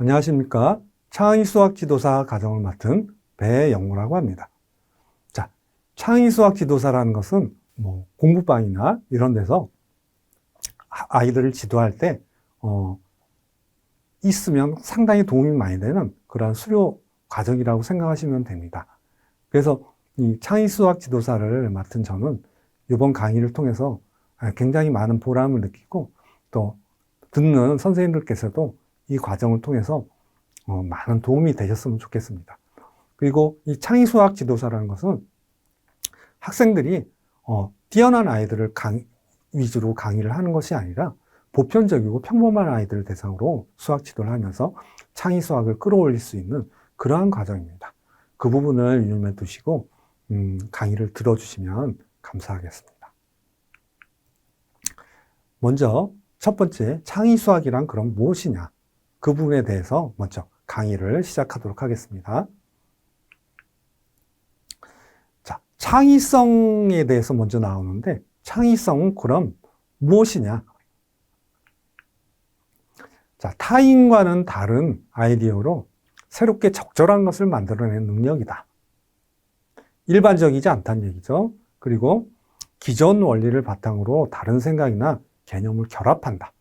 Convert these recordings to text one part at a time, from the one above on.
안녕하십니까. 창의수학 지도사 과정을 맡은 배영무라고 합니다. 자, 창의수학 지도사라는 것은 공부방이나 이런 데서 아이들을 지도할 때, 있으면 상당히 도움이 많이 되는 그러한 수료 과정이라고 생각하시면 됩니다. 그래서 이 창의수학 지도사를 맡은 저는 이번 강의를 통해서 굉장히 많은 보람을 느끼고 또 듣는 선생님들께서도 이 과정을 통해서 많은 도움이 되셨으면 좋겠습니다. 그리고 이 창의수학 지도사라는 것은 학생들이 뛰어난 아이들을 위주로 강의를 하는 것이 아니라 보편적이고 평범한 아이들을 대상으로 수학 지도를 하면서 창의수학을 끌어올릴 수 있는 그러한 과정입니다. 그 부분을 유념해 두시고 강의를 들어주시면 감사하겠습니다. 먼저 첫 번째, 창의수학이란 그럼 무엇이냐? 그 부분에 대해서 먼저 강의를 시작하도록 하겠습니다. 자, 창의성에 대해서 먼저 나오는데 창의성은 그럼 무엇이냐? 자, 타인과는 다른 아이디어로 새롭게 적절한 것을 만들어내는 능력이다. 일반적이지 않다는 얘기죠. 그리고 기존 원리를 바탕으로 다른 생각이나 개념을 결합한다.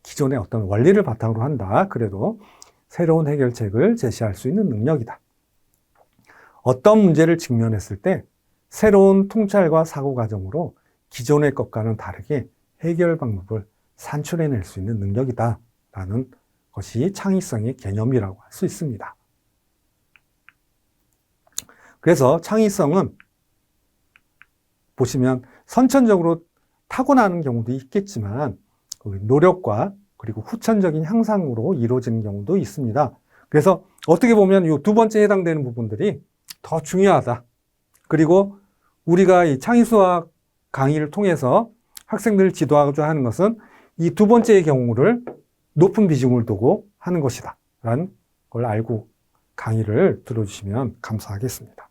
기존의 어떤 원리를 바탕으로 한다. 그래도 새로운 해결책을 제시할 수 있는 능력이다. 어떤 문제를 직면했을 때 새로운 통찰과 사고 과정으로 기존의 것과는 다르게 해결 방법을 산출해낼 수 있는 능력이다. 라는 것이 창의성의 개념이라고 할 수 있습니다. 그래서 창의성은 보시면 선천적으로 타고나는 경우도 있겠지만 노력과 그리고 후천적인 향상으로 이루어지는 경우도 있습니다. 그래서 어떻게 보면 이 두 번째에 해당되는 부분들이 더 중요하다. 그리고 우리가 이 창의수학 강의를 통해서 학생들을 지도하고자 하는 것은 이 두 번째의 경우를 높은 비중을 두고 하는 것이다. 라는 걸 알고 강의를 들어주시면 감사하겠습니다.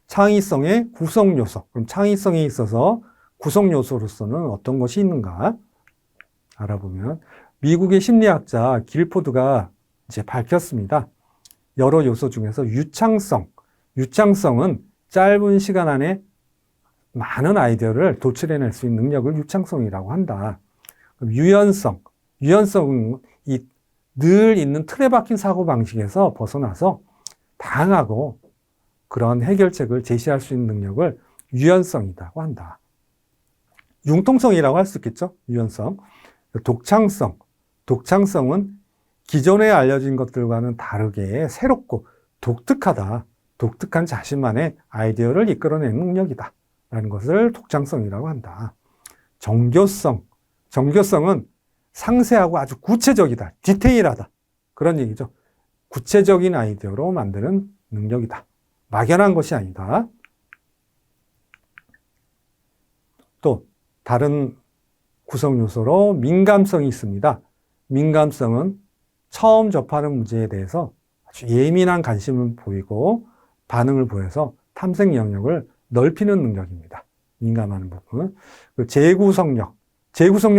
창의성의 구성 요소. 그럼 창의성에 있어서 구성 요소로서는 어떤 것이 있는가 알아보면 미국의 심리학자 길포드가 이제 밝혔습니다. 여러 요소 중에서 유창성은 짧은 시간 안에 많은 아이디어를 도출해낼 수 있는 능력을 유창성이라고 한다. 유연성은 늘 있는 틀에 박힌 사고방식에서 벗어나서 다양하고 그런 해결책을 제시할 수 있는 능력을 유연성이라고 한다. 융통성이라고 할 수 있겠죠? 유연성. 독창성은 기존에 알려진 것들과는 다르게 새롭고 독특한 자신만의 아이디어를 이끌어내는 능력이다. 라는 것을 독창성이라고 한다. 정교성은 상세하고 아주 구체적이다. 디테일하다. 그런 얘기죠. 구체적인 아이디어로 만드는 능력이다. 막연한 것이 아니다. 또 다른 구성 요소로 민감성이 있습니다. 민감성은 처음 접하는 문제에 대해서 아주 예민한 관심을 보이고 반응을 보여서 탐색 영역을 넓히는 능력입니다. 민감한 부분. 재구성력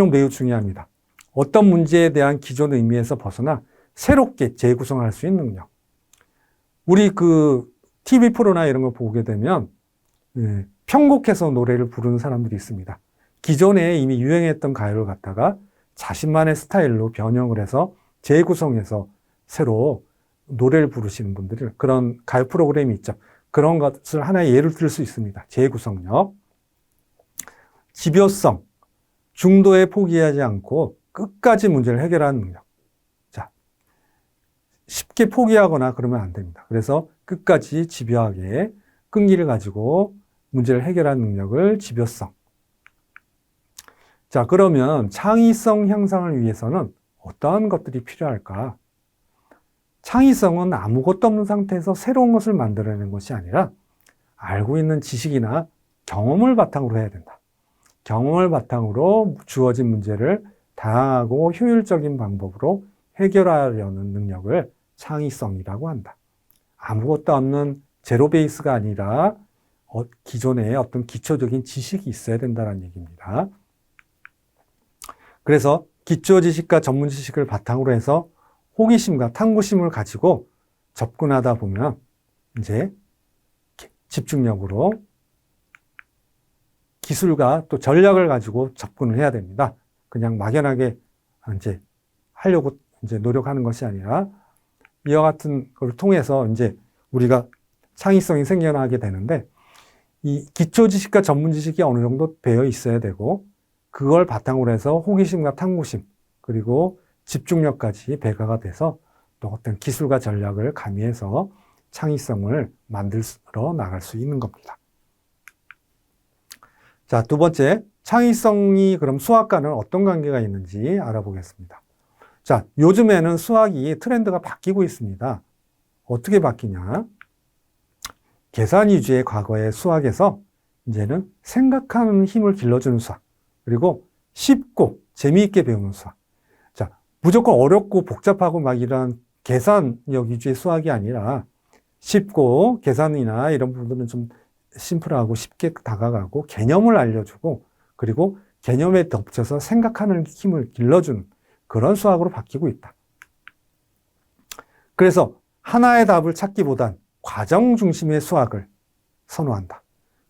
매우 중요합니다. 어떤 문제에 대한 기존 의미에서 벗어나 새롭게 재구성할 수 있는 능력. 우리 TV 프로나 이런 거 보게 되면 편곡해서 노래를 부르는 사람들이 있습니다. 기존에 이미 유행했던 가요를 갖다가 자신만의 스타일로 변형을 해서 재구성해서 새로 노래를 부르시는 분들이 그런 가요 프로그램이 있죠. 그런 것을 하나의 예를 들 수 있습니다. 재구성력. 집요성. 중도에 포기하지 않고 끝까지 문제를 해결하는 능력. 자, 쉽게 포기하거나 그러면 안 됩니다. 그래서 끝까지 집요하게 끈기를 가지고 문제를 해결하는 능력을 집요성. 자, 그러면 창의성 향상을 위해서는 어떠한 것들이 필요할까? 창의성은 아무것도 없는 상태에서 새로운 것을 만들어내는 것이 아니라 알고 있는 지식이나 경험을 바탕으로 해야 된다. 경험을 바탕으로 주어진 문제를 다양하고 효율적인 방법으로 해결하려는 능력을 창의성이라고 한다. 아무것도 없는 제로 베이스가 아니라 기존에 어떤 기초적인 지식이 있어야 된다는 얘기입니다. 그래서 기초 지식과 전문 지식을 바탕으로 해서 호기심과 탐구심을 가지고 접근하다 보면 이제 집중력으로 기술과 또 전략을 가지고 접근을 해야 됩니다. 그냥 막연하게 이제 하려고 이제 노력하는 것이 아니라 이와 같은 걸 통해서 이제 우리가 창의성이 생겨나게 되는데, 이 기초 지식과 전문 지식이 어느 정도 배어 있어야 되고, 그걸 바탕으로 해서 호기심과 탐구심, 그리고 집중력까지 배가가 돼서 또 어떤 기술과 전략을 가미해서 창의성을 만들어 나갈 수 있는 겁니다. 자, 두 번째, 창의성이 그럼 수학과는 어떤 관계가 있는지 알아보겠습니다. 자, 요즘에는 수학이 트렌드가 바뀌고 있습니다. 어떻게 바뀌냐? 계산 위주의 과거의 수학에서 이제는 생각하는 힘을 길러주는 수학, 그리고 쉽고 재미있게 배우는 수학. 자, 무조건 어렵고 복잡하고 막 이런 계산력 위주의 수학이 아니라 쉽고 계산이나 이런 부분은 좀 심플하고 쉽게 다가가고 개념을 알려주고, 그리고 개념에 덧붙여서 생각하는 힘을 길러주는 그런 수학으로 바뀌고 있다. 그래서 하나의 답을 찾기보단 과정 중심의 수학을 선호한다.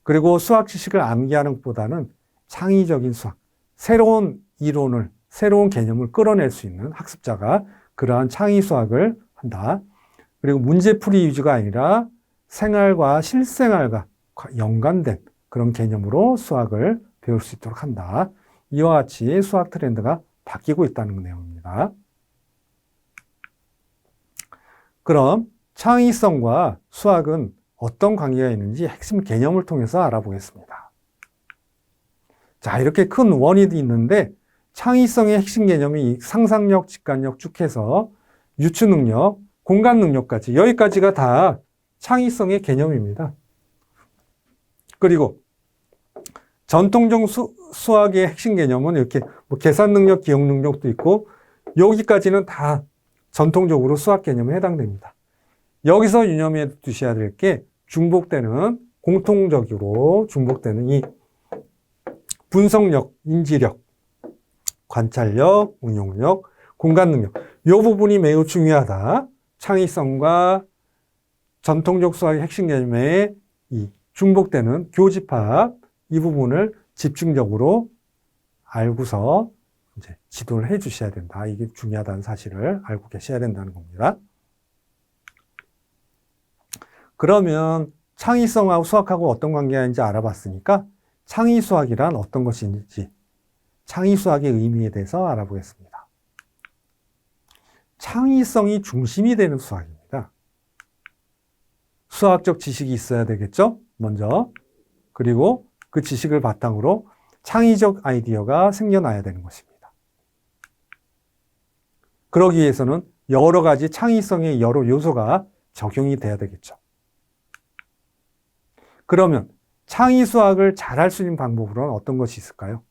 그리고 수학 지식을 암기하는 것보다는 창의적인 수학, 새로운 이론을, 새로운 개념을 끌어낼 수 있는 학습자가 그러한 창의 수학을 한다. 그리고 문제풀이 위주가 아니라 생활과 실생활과 연관된 그런 개념으로 수학을 배울 수 있도록 한다. 이와 같이 수학 트렌드가 바뀌고 있다는 내용입니다. 그럼 창의성과 수학은 어떤 관계가 있는지 핵심 개념을 통해서 알아보겠습니다. 자, 이렇게 큰 원이 있는데 창의성의 핵심 개념이 상상력, 직관력 쭉 해서 유추 능력, 공간 능력까지, 여기까지가 다 창의성의 개념입니다. 그리고 전통적 수학의 핵심 개념은 이렇게 뭐 계산 능력, 기억 능력도 있고, 여기까지는 다 전통적으로 수학 개념에 해당됩니다. 여기서 유념해 두셔야 될 게 중복되는, 공통적으로 중복되는 이 분석력, 인지력, 관찰력, 응용력, 공간 능력, 이 부분이 매우 중요하다. 창의성과 전통적 수학의 핵심 개념의 이 중복되는 교집합, 이 부분을 집중적으로 알고서 이제 지도를 해 주셔야 된다. 이게 중요하다는 사실을 알고 계셔야 된다는 겁니다. 그러면 창의성하고 수학하고 어떤 관계가 있는지 알아봤으니까 창의 수학이란 어떤 것인지, 창의 수학의 의미에 대해서 알아보겠습니다. 창의성이 중심이 되는 수학입니다. 수학적 지식이 있어야 되겠죠? 먼저. 그리고 그 지식을 바탕으로 창의적 아이디어가 생겨나야 되는 것입니다. 그러기 위해서는 여러 가지 창의성의 여러 요소가 적용이 돼야 되겠죠. 그러면 창의 수학을 잘할 수 있는 방법으로는 어떤 것이 있을까요?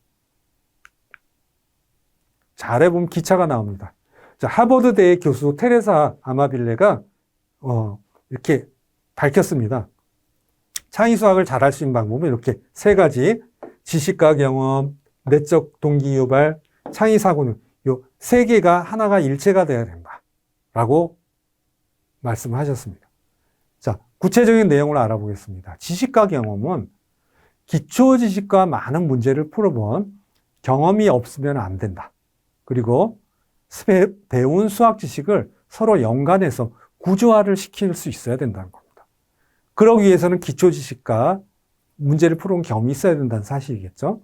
잘해보면 기차가 나옵니다. 자, 하버드대 교수 테레사 아마빌레가 이렇게 밝혔습니다. 창의 수학을 잘할 수 있는 방법은 이렇게 세 가지, 지식과 경험, 내적 동기 유발, 창의 사고는 요 세 개가 하나가 일체가 돼야 된다 라고 말씀하셨습니다. 자, 구체적인 내용을 알아보겠습니다. 지식과 경험은 기초 지식과 많은 문제를 풀어본 경험이 없으면 안 된다. 그리고 배운 수학 지식을 서로 연관해서 구조화를 시킬 수 있어야 된다는 겁니다. 그러기 위해서는 기초 지식과 문제를 풀어본 경험이 있어야 된다는 사실이겠죠.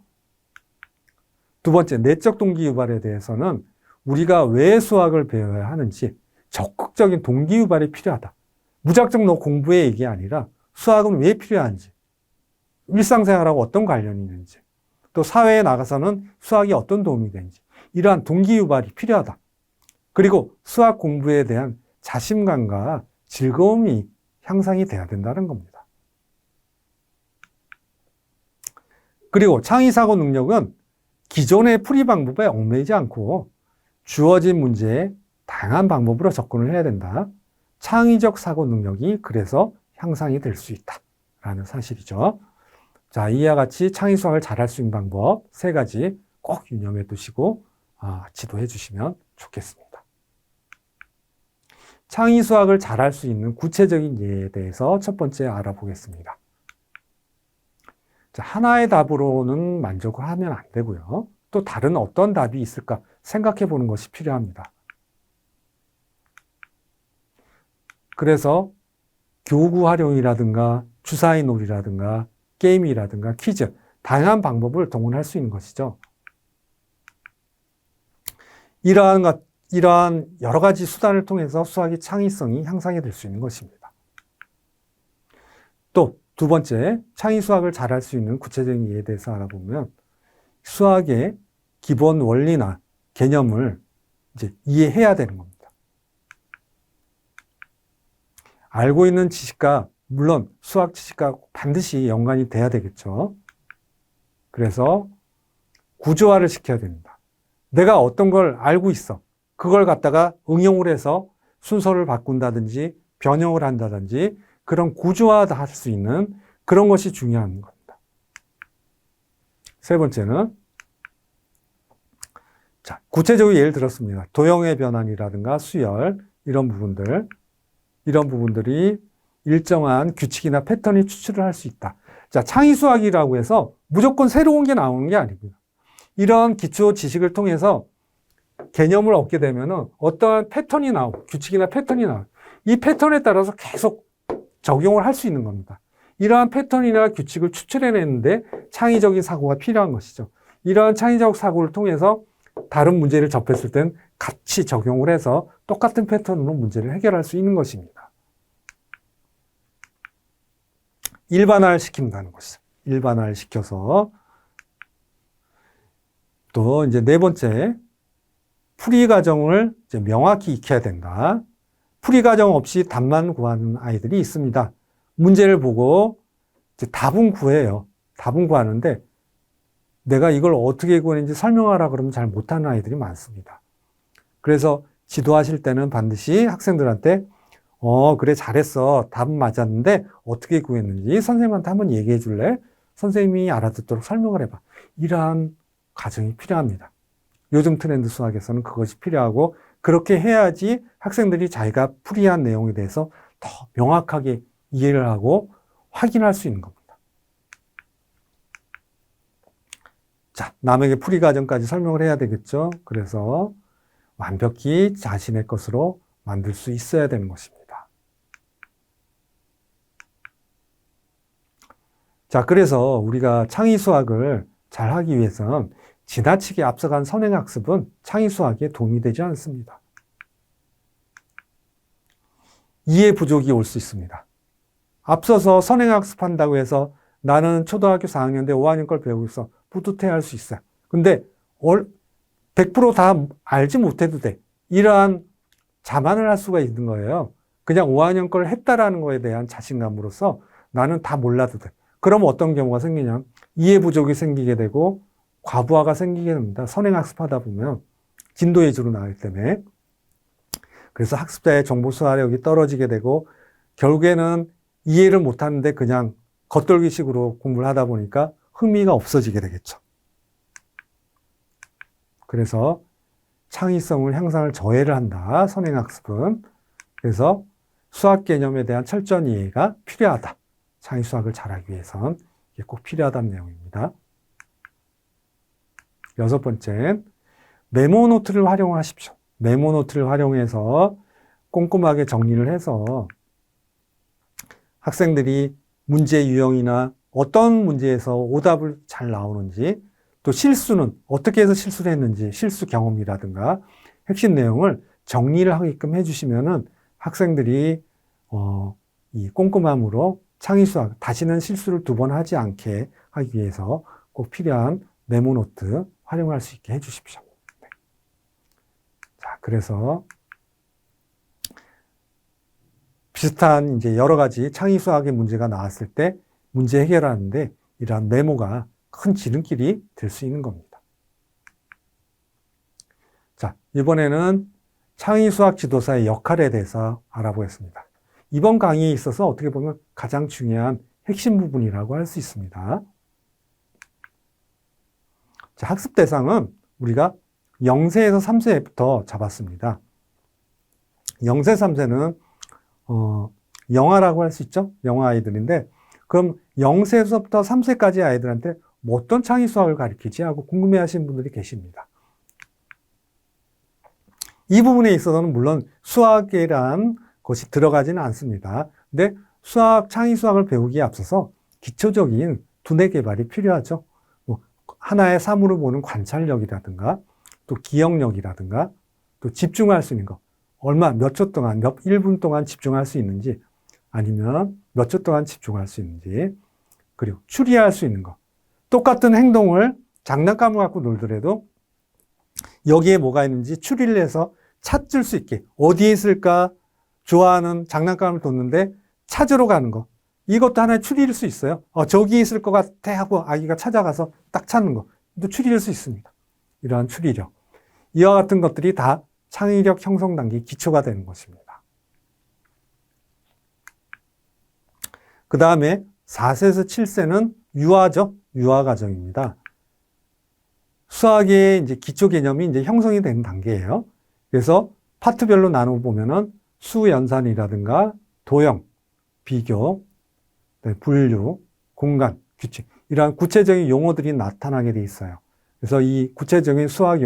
두 번째, 내적 동기 유발에 대해서는 우리가 왜 수학을 배워야 하는지 적극적인 동기 유발이 필요하다. 무작정 너 공부해 이게 아니라 수학은 왜 필요한지, 일상생활하고 어떤 관련이 있는지, 또 사회에 나가서는 수학이 어떤 도움이 되는지, 이러한 동기 유발이 필요하다. 그리고 수학 공부에 대한 자신감과 즐거움이 향상이 돼야 된다는 겁니다. 그리고 창의사고 능력은 기존의 풀이 방법에 얽매이지 않고 주어진 문제에 다양한 방법으로 접근을 해야 된다. 창의적 사고 능력이 그래서 향상이 될 수 있다라는 사실이죠. 자, 이와 같이 창의 수학을 잘할 수 있는 방법 세 가지 꼭 유념해 두시고 지도해 주시면 좋겠습니다. 창의 수학을 잘할 수 있는 구체적인 예에 대해서 첫 번째 알아보겠습니다. 자, 하나의 답으로는 만족하면 안 되고요. 또 다른 어떤 답이 있을까 생각해 보는 것이 필요합니다. 그래서 교구 활용이라든가 주사위 놀이라든가 게임이라든가 퀴즈, 다양한 방법을 동원할 수 있는 것이죠. 이러한 여러 가지 수단을 통해서 수학의 창의성이 향상이 될 수 있는 것입니다. 또 두 번째, 창의 수학을 잘할 수 있는 구체적인 예에 대해서 알아보면 수학의 기본 원리나 개념을 이제 이해해야 되는 겁니다. 알고 있는 지식과 물론 수학 지식과 반드시 연관이 돼야 되겠죠. 그래서 구조화를 시켜야 됩니다. 내가 어떤 걸 알고 있어. 그걸 갖다가 응용을 해서 순서를 바꾼다든지 변형을 한다든지 그런 구조화도 할 수 있는 그런 것이 중요한 겁니다. 세 번째는 자, 구체적으로 예를 들었습니다. 도형의 변환이라든가 수열 이런 부분들이 일정한 규칙이나 패턴이 추출을 할 수 있다. 자, 창의 수학이라고 해서 무조건 새로운 게 나오는 게 아닙니다. 이런 기초 지식을 통해서 개념을 얻게 되면은 어떠한 패턴이 나오고 규칙이나 패턴이 나오고 이 패턴에 따라서 계속 적용을 할 수 있는 겁니다. 이러한 패턴이나 규칙을 추출해내는데 창의적인 사고가 필요한 것이죠. 이러한 창의적 사고를 통해서 다른 문제를 접했을 땐 같이 적용을 해서 똑같은 패턴으로 문제를 해결할 수 있는 것입니다. 일반화를 시킨다는 것이죠. 일반화를 시켜서 또 이제 네 번째, 풀이 과정을 이제 명확히 익혀야 된다. 풀이 과정 없이 답만 구하는 아이들이 있습니다. 문제를 보고 이제 답은 구해요. 답은 구하는데 내가 이걸 어떻게 구했는지 설명하라 그러면 잘 못하는 아이들이 많습니다. 그래서 지도하실 때는 반드시 학생들한테 그래 잘했어. 답은 맞았는데 어떻게 구했는지 선생님한테 한번 얘기해 줄래? 선생님이 알아듣도록 설명을 해봐. 이러한 과정이 필요합니다. 요즘 트렌드 수학에서는 그것이 필요하고 그렇게 해야지 학생들이 자기가 풀이한 내용에 대해서 더 명확하게 이해를 하고 확인할 수 있는 겁니다. 자, 남에게 풀이 과정까지 설명을 해야 되겠죠. 그래서 완벽히 자신의 것으로 만들 수 있어야 되는 것입니다. 자, 그래서 우리가 창의 수학을 잘 하기 위해서는 지나치게 앞서간 선행학습은 창의 수학에 도움이 되지 않습니다. 이해 부족이 올 수 있습니다. 앞서서 선행학습한다고 해서 나는 초등학교 4학년 때 5학년 걸 배우고 있어. 뿌듯해할 수 있어요. 근데 100%다 알지 못해도 돼. 이러한 자만을 할 수가 있는 거예요. 그냥 5학년 걸 했다라는 거에 대한 자신감으로서 나는 다 몰라도 돼. 그럼 어떤 경우가 생기냐면 이해 부족이 생기게 되고 과부하가 생기게 됩니다. 선행학습하다 보면 진도 위주로 나가기 때문에. 그래서 학습자의 정보 수화력이 떨어지게 되고 결국에는 이해를 못하는데 그냥 겉돌기식으로 공부를 하다 보니까 흥미가 없어지게 되겠죠. 그래서 창의성을 향상을 저해를 한다. 선행학습은. 그래서 수학 개념에 대한 철저한 이해가 필요하다. 창의 수학을 잘하기 위해서는 이게 꼭 필요하다는 내용입니다. 여섯 번째는 메모노트를 활용하십시오. 메모노트를 활용해서 꼼꼼하게 정리를 해서 학생들이 문제 유형이나 어떤 문제에서 오답을 잘 나오는지 또 실수는 어떻게 해서 실수를 했는지 실수 경험이라든가 핵심 내용을 정리를 하게끔 해주시면은 학생들이 이 꼼꼼함으로 창의수학 다시는 실수를 2번 하지 않게 하기 위해서 꼭 필요한 메모노트 활용할 수 있게 해주십시오. 네. 자, 그래서 비슷한 이제 여러 가지 창의수학의 문제가 나왔을 때 문제 해결하는데 이러한 메모가 큰 지름길이 될 수 있는 겁니다. 자, 이번에는 창의수학 지도사의 역할에 대해서 알아보겠습니다. 이번 강의에 있어서 어떻게 보면 가장 중요한 핵심 부분이라고 할 수 있습니다. 자, 학습 대상은 우리가 0세에서 3세부터 잡았습니다. 0세, 3세는 영아라고 할 수 있죠? 영아 아이들인데 그럼 0세에서부터 3세까지 아이들한테 뭐 어떤 창의 수학을 가르치지 하고 궁금해하시는 분들이 계십니다. 이 부분에 있어서는 물론 수학이란 것이 들어가지는 않습니다. 근데 창의 수학을 배우기에 앞서서 기초적인 두뇌 개발이 필요하죠. 뭐 하나의 사물을 보는 관찰력이라든가 또 기억력이라든가 또 집중할 수 있는 거. 몇 초 동안, 1분 동안 집중할 수 있는지 아니면 몇 초 동안 집중할 수 있는지 그리고 추리할 수 있는 거. 똑같은 행동을 장난감을 갖고 놀더라도 여기에 뭐가 있는지 추리를 해서 찾을 수 있게 어디에 있을까 좋아하는 장난감을 뒀는데 찾으러 가는 거. 이것도 하나의 추리일 수 있어요. 저기 있을 것 같아 하고 아기가 찾아가서 딱 찾는 거. 또 추리일 수 있습니다. 이러한 추리력. 이와 같은 것들이 다 창의력 형성 단계 기초가 되는 것입니다. 그 다음에 4세에서 7세는 유아죠. 유아 과정입니다. 수학의 이제 기초 개념이 이제 형성이 되는 단계예요. 그래서 파트별로 나누어 보면은 수연산이라든가 도형, 비교, 분류, 공간, 규칙 이러한 구체적인 용어들이 나타나게 돼 있어요. 그래서 이 구체적인 수학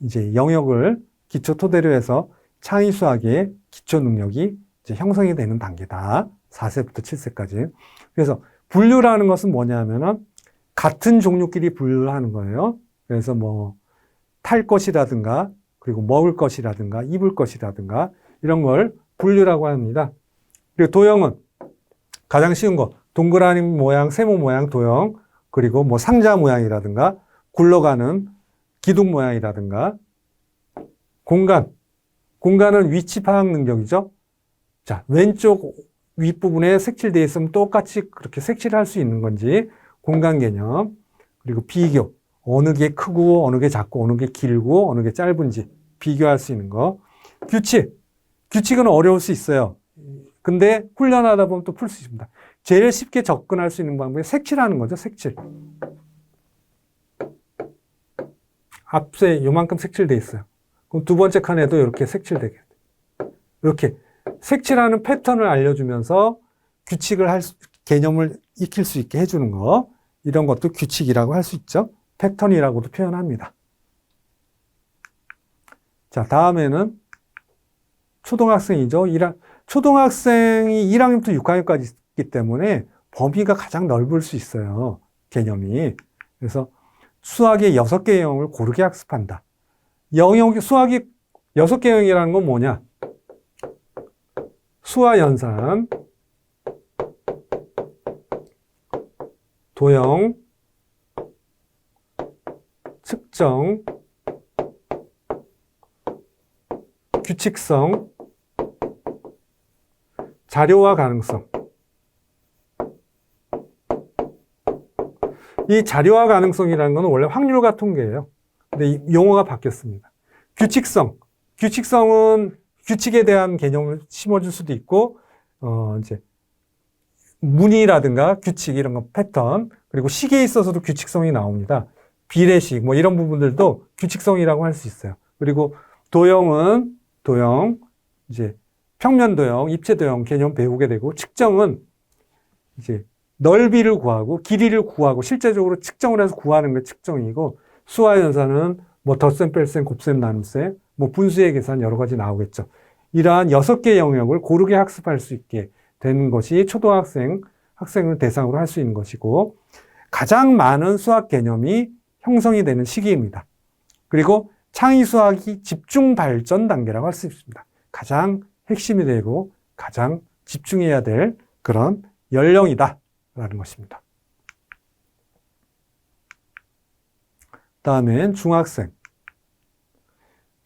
이제 영역을 기초 토대로 해서 창의 수학의 기초 능력이 이제 형성이 되는 단계다. 4세부터 7세까지. 그래서 분류라는 것은 뭐냐면은 같은 종류끼리 분류를 하는 거예요. 그래서 뭐 탈 것이라든가 그리고 먹을 것이라든가 입을 것이라든가 이런 걸 분류라고 합니다. 그리고 도형은 가장 쉬운 거 동그라미 모양, 세모 모양 도형 그리고 뭐 상자 모양이라든가 굴러가는 기둥 모양이라든가 공간은 위치 파악 능력이죠. 자, 왼쪽 윗부분에 색칠되어 있으면 똑같이 그렇게 색칠할 수 있는 건지 공간 개념 그리고 비교 어느 게 크고 어느 게 작고 어느 게 길고 어느 게 짧은지 비교할 수 있는 거 규칙은 어려울 수 있어요. 근데 훈련하다 보면 또 풀 수 있습니다. 제일 쉽게 접근할 수 있는 방법이 색칠하는 거죠. 색칠 앞에 요만큼 색칠되어 있어요. 그럼 두 번째 칸에도 이렇게 색칠되게 이렇게 색칠하는 패턴을 알려주면서 개념을 익힐 수 있게 해주는 거 이런 것도 규칙이라고 할 수 있죠. 패턴이라고도 표현합니다. 자, 다음에는 초등학생이죠. 초등학생이 1학년부터 6학년까지 있기 때문에 범위가 가장 넓을 수 있어요. 개념이. 그래서 수학의 6개 영역을 고르게 학습한다. 수학이 6개 영역이라는 건 뭐냐? 수화연산, 도형, 측정, 규칙성, 자료화 가능성. 이 자료화 가능성이라는 건 원래 확률과 통계예요. 근데 이 용어가 바뀌었습니다. 규칙성은 규칙에 대한 개념을 심어줄 수도 있고, 이제 무늬라든가 규칙 이런 거 패턴 그리고 시계에 있어서도 규칙성이 나옵니다. 비례식 뭐 이런 부분들도 규칙성이라고 할 수 있어요. 그리고 도형은 이제 평면 도형, 입체 도형 개념 배우게 되고 측정은 이제 넓이를 구하고 길이를 구하고 실제적으로 측정을 해서 구하는 게 측정이고 수화연산은 뭐 덧셈, 뺄셈, 곱셈, 나눗셈, 뭐 분수의 계산 여러 가지 나오겠죠. 이러한 6개 영역을 고르게 학습할 수 있게 되는 것이 학생을 대상으로 할 수 있는 것이고 가장 많은 수학 개념이 형성이 되는 시기입니다. 그리고 창의 수학이 집중 발전 단계라고 할 수 있습니다. 가장 핵심이 되고 가장 집중해야 될 그런 연령이다라는 것입니다. 다음엔 중학생.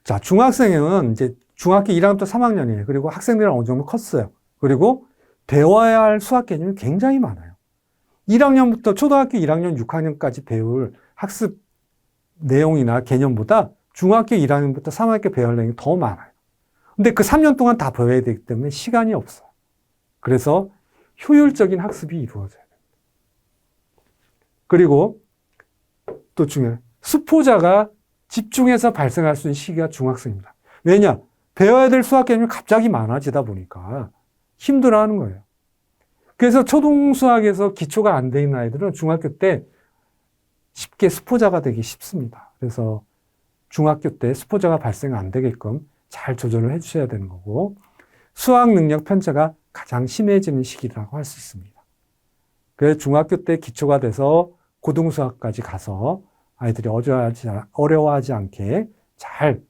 자, 중학생은 이제 중학교 1학년부터 3학년이에요. 그리고 학생들은 어느 정도 컸어요. 그리고 배워야 할 수학 개념이 굉장히 많아요. 1학년부터 초등학교 1학년, 6학년까지 배울 학습 내용이나 개념보다 중학교 1학년부터 3학년 배울 내용이 더 많아요. 근데 그 3년 동안 다 배워야 되기 때문에 시간이 없어요. 그래서 효율적인 학습이 이루어져야 돼요. 그리고 또 중요해요. 수포자가 집중해서 발생할 수 있는 시기가 중학생입니다. 왜냐? 배워야 될 수학 개념이 갑자기 많아지다 보니까 힘들어하는 거예요. 그래서 초등수학에서 기초가 안 돼 있는 아이들은 중학교 때 쉽게 스포자가 되기 쉽습니다. 그래서 중학교 때 스포자가 발생 안 되게끔 잘 조절을 해주셔야 되는 거고, 수학 능력 편차가 가장 심해지는 시기라고 할 수 있습니다. 그래서 중학교 때 기초가 돼서 고등수학까지 가서 아이들이 어려워하지 않게 잘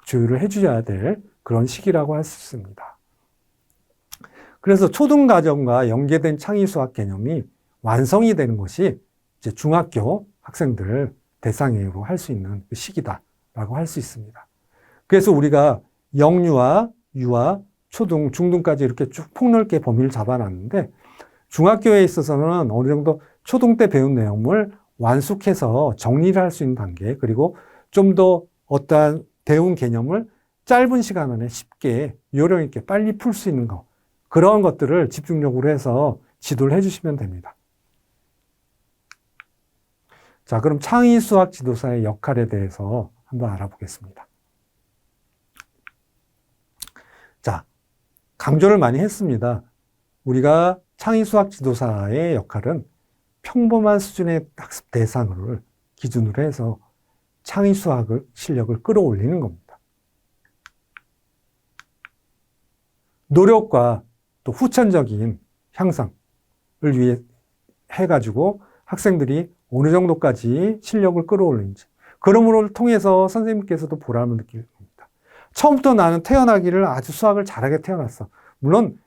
조율을 해주셔야 될 그런 시기라고 할 수 있습니다. 그래서 초등과정과 연계된 창의수학 개념이 완성이 되는 것이 이제 중학교 학생들 대상으로 할 수 있는 시기다라고 할 수 있습니다. 그래서 우리가 영유아, 유아, 초등, 중등까지 이렇게 쭉 폭넓게 범위를 잡아놨는데, 중학교에 있어서는 어느 정도 초등 때 배운 내용을 완숙해서 정리를 할 수 있는 단계, 그리고 좀 더 어떠한 배운 개념을 짧은 시간 안에 쉽게 요령 있게 빨리 풀 수 있는 것, 그런 것들을 집중적으로 해서 지도를 해주시면 됩니다. 자, 그럼 창의수학 지도사의 역할에 대해서 한번 알아보겠습니다. 자, 강조를 많이 했습니다. 우리가 창의수학 지도사의 역할은 평범한 수준의 학습 대상을 기준으로 해서 창의수학을 실력을 끌어올리는 겁니다. 노력과 또 후천적인 향상을 위해 해가지고 학생들이 어느 정도까지 실력을 끌어올리는지, 그러므로 통해서 선생님께서도 보람을 느낄 겁니다. 처음부터 나는 태어나기를 아주 수학을 잘하게 태어났어. 물론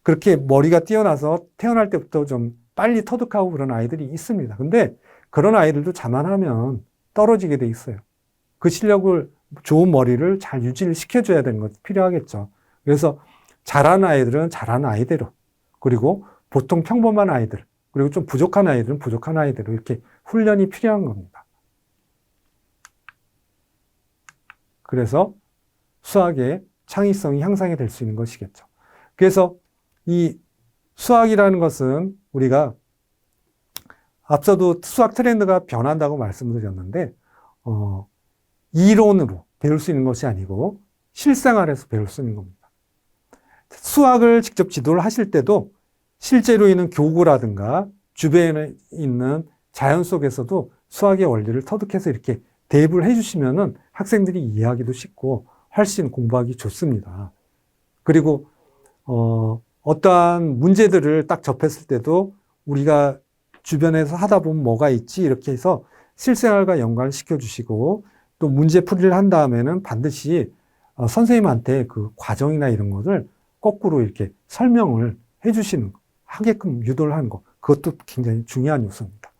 그렇게 머리가 뛰어나서 태어날 때부터 좀 빨리 터득하고 그런 아이들이 있습니다. 근데 그런 아이들도 자만하면 떨어지게 돼 있어요. 그 실력을, 좋은 머리를 잘 유지를 시켜줘야 되는 것이 필요하겠죠. 그래서 잘하는 아이들은 잘하는 아이대로, 그리고 보통 평범한 아이들, 그리고 좀 부족한 아이들은 부족한 아이대로 이렇게 훈련이 필요한 겁니다. 그래서 수학의 창의성이 향상이 될 수 있는 것이겠죠. 그래서 이 수학이라는 것은 우리가 앞서도 수학 트렌드가 변한다고 말씀드렸는데, 이론으로 배울 수 있는 것이 아니고 실생활에서 배울 수 있는 겁니다. 수학을 직접 지도를 하실 때도 실제로 있는 교구라든가 주변에 있는 자연 속에서도 수학의 원리를 터득해서 이렇게 대입을 해주시면은 학생들이 이해하기도 쉽고 훨씬 공부하기 좋습니다. 그리고 어떠한 문제들을 딱 접했을 때도 우리가 주변에서 하다 보면 뭐가 있지 이렇게 해서 실생활과 연관을 시켜주시고, 또 문제 풀이를 한 다음에는 반드시 선생님한테 그 과정이나 이런 것을 거꾸로 이렇게 설명을 해주시는 거, 하게끔 유도를 하는 거, 그것도 굉장히 중요한 요소입니다.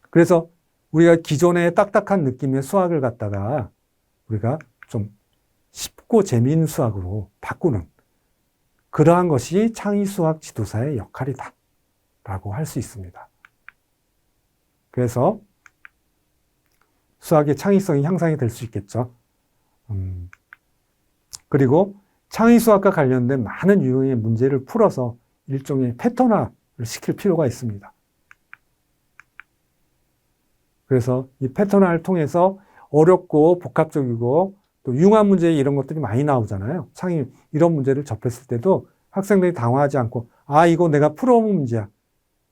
그래서 우리가 기존의 딱딱한 느낌의 수학을 갖다가 우리가 좀 쉽고 재미있는 수학으로 바꾸는 그러한 것이 창의수학 지도사의 역할이다 라고 할 수 있습니다. 그래서 수학의 창의성이 향상이 될 수 있겠죠. 그리고 창의수학과 관련된 많은 유형의 문제를 풀어서 일종의 패턴화를 시킬 필요가 있습니다. 그래서 이 패턴화를 통해서 어렵고 복합적이고 또 융합 문제 이런 것들이 많이 나오잖아요. 창의 이런 문제를 접했을 때도 학생들이 당황하지 않고, 아, 이거 내가 풀어본 문제야,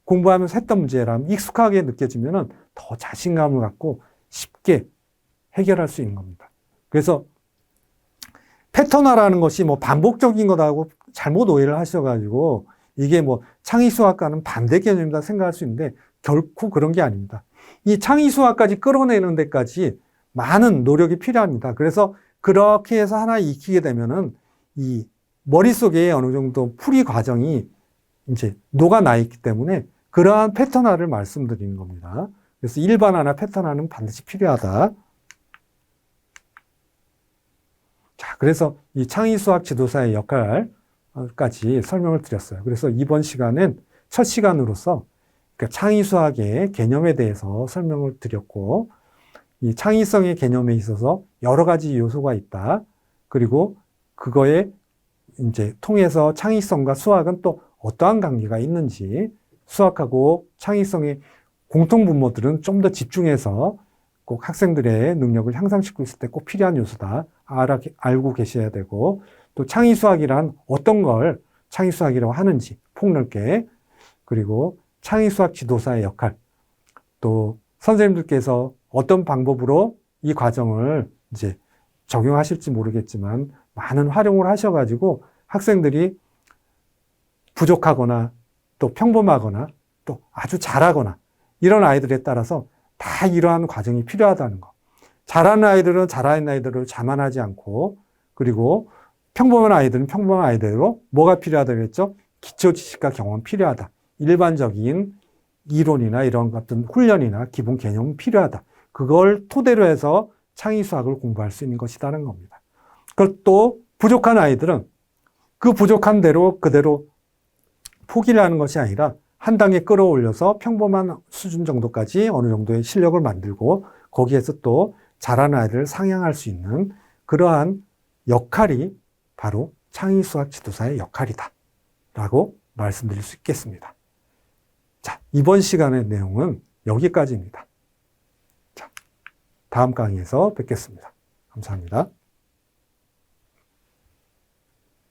공부하면서 했던 문제라면 익숙하게 느껴지면은 더 자신감을 갖고 쉽게 해결할 수 있는 겁니다. 그래서 패턴화라는 것이 뭐 반복적인 거다고 잘못 오해를 하셔가지고 이게 뭐 창의수학과는 반대 개념이다 생각할 수 있는데 결코 그런 게 아닙니다. 이 창의수학까지 끌어내는 데까지 많은 노력이 필요합니다. 그래서 그렇게 해서 하나 익히게 되면은 이 머릿속에 어느 정도 풀이 과정이 이제 녹아나 있기 때문에 그러한 패턴화를 말씀드리는 겁니다. 그래서 일반화나 패턴화는 반드시 필요하다. 자, 그래서 이 창의수학 지도사의 역할까지 설명을 드렸어요. 그래서 이번 시간은 첫 시간으로서 창의수학의 개념에 대해서 설명을 드렸고, 이 창의성의 개념에 있어서 여러 가지 요소가 있다. 그리고 그거에 이제 통해서 창의성과 수학은 또 어떠한 관계가 있는지, 수학하고 창의성의 공통 분모들은 좀 더 집중해서 꼭 학생들의 능력을 향상시키고 있을 때 꼭 필요한 요소다. 알고 계셔야 되고, 또 창의수학이란 어떤 걸 창의수학이라고 하는지 폭넓게, 그리고 창의수학 지도사의 역할, 또 선생님들께서 어떤 방법으로 이 과정을 이제 적용하실지 모르겠지만 많은 활용을 하셔가지고 학생들이 부족하거나 또 평범하거나 또 아주 잘하거나 이런 아이들에 따라서 다 이러한 과정이 필요하다는 거. 잘하는 아이들은 잘하는 아이들을 자만하지 않고, 그리고 평범한 아이들은 평범한 아이들로 뭐가 필요하다고 했죠? 기초 지식과 경험이 필요하다. 일반적인 이론이나 이런 같은 훈련이나 기본 개념은 필요하다. 그걸 토대로 해서 창의수학을 공부할 수 있는 것이라는 겁니다. 그걸 또 부족한 아이들은 그 부족한 대로 그대로 포기를 하는 것이 아니라 한 단계 끌어올려서 평범한 수준 정도까지 어느 정도의 실력을 만들고 거기에서 또 잘하는 아이들을 상향할 수 있는 그러한 역할이 바로 창의수학 지도사의 역할이다 라고 말씀드릴 수 있겠습니다. 자, 이번 시간의 내용은 여기까지입니다. 자, 다음 강의에서 뵙겠습니다. 감사합니다.